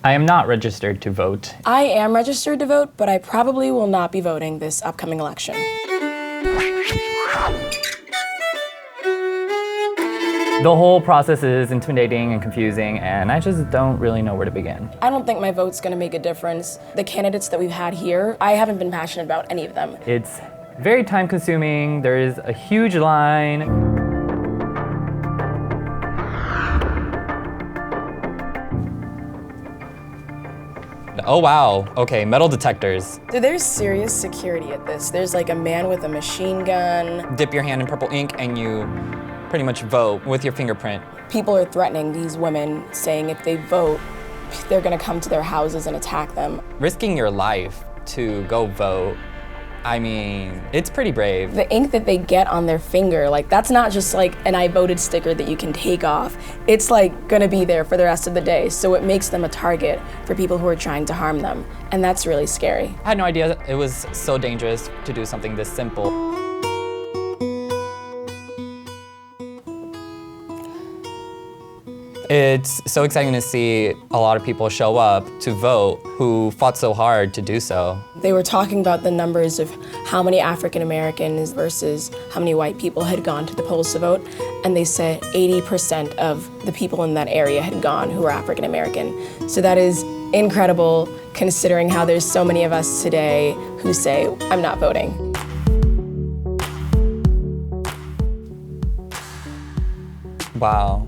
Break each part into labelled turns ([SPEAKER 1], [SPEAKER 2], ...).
[SPEAKER 1] I am not registered to vote.
[SPEAKER 2] I am registered to vote, but I probably will not be voting this upcoming election.
[SPEAKER 1] The whole process is intimidating and confusing, and I just don't really know where to begin.
[SPEAKER 2] I don't think my vote's gonna make a difference. The candidates that we've had here, I haven't been passionate about any of them.
[SPEAKER 1] It's very time consuming, there is a huge line. Oh wow, okay, metal detectors.
[SPEAKER 2] So there's serious security at this. There's like a man with a machine gun.
[SPEAKER 3] Dip your hand in purple ink and you pretty much vote with your fingerprint.
[SPEAKER 2] People are threatening these women, saying if they vote, they're gonna come to their houses and attack them.
[SPEAKER 3] Risking your life to go vote, I mean, it's pretty brave.
[SPEAKER 2] The ink that they get on their finger, like that's not just like an I voted sticker that you can take off. It's like gonna be there for the rest of the day. So it makes them a target for people who are trying to harm them. And that's really scary.
[SPEAKER 3] I had no idea it was so dangerous to do something this simple. It's so exciting to see a lot of people show up to vote who fought so hard to do so.
[SPEAKER 2] They were talking about the numbers of how many African Americans versus how many white people had gone to the polls to vote, and they said 80% of the people in that area had gone who were African American. So that is incredible considering how there's so many of us today who say, I'm not voting.
[SPEAKER 3] Wow.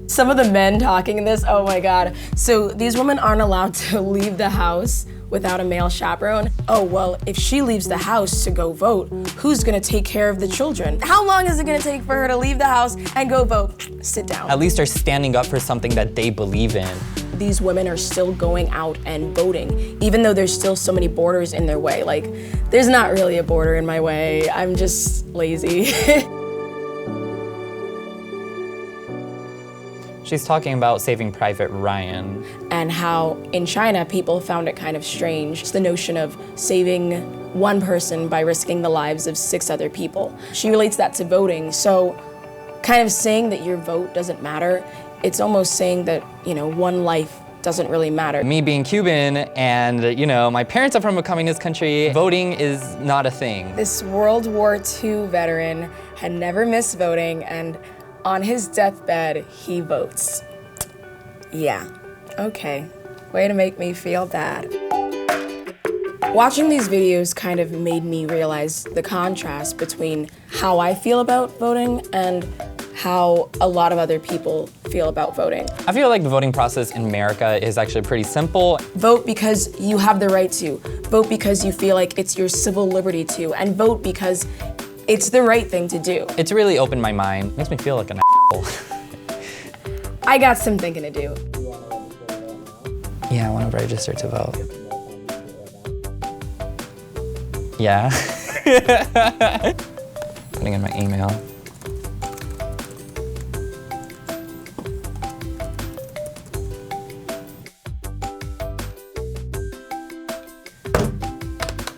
[SPEAKER 2] Some of the men talking in this, oh my God. So these women aren't allowed to leave the house without a male chaperone. Oh, well, if she leaves the house to go vote, who's gonna take care of the children? How long is it gonna take for her to leave the house and go vote? Sit down.
[SPEAKER 3] At least they're standing up for something that they believe in.
[SPEAKER 2] These women are still going out and voting, even though there's still so many borders in their way. Like, there's not really a border in my way. I'm just lazy.
[SPEAKER 3] She's talking about Saving Private Ryan.
[SPEAKER 2] And how in China, people found it kind of strange. It's the notion of saving one person by risking the lives of 6 other people. She relates that to voting. So kind of saying that your vote doesn't matter, it's almost saying that, you know, one life doesn't really matter.
[SPEAKER 3] Me being Cuban and, you know, my parents are from a communist country, voting is not a thing.
[SPEAKER 2] This World War II veteran had never missed voting, and on his deathbed, he votes. Yeah, okay. Way to make me feel bad. Watching these videos kind of made me realize the contrast between how I feel about voting and how a lot of other people feel about voting.
[SPEAKER 3] I feel like the voting process in America is actually pretty simple.
[SPEAKER 2] Vote because you have the right to. Vote because you feel like it's your civil liberty to. And vote because it's the right thing to do.
[SPEAKER 3] It's really opened my mind. Makes me feel like an asshole.
[SPEAKER 2] I got some thinking to do.
[SPEAKER 3] Yeah, I want to register to vote. Yeah. Putting in my email.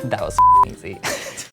[SPEAKER 3] That was easy.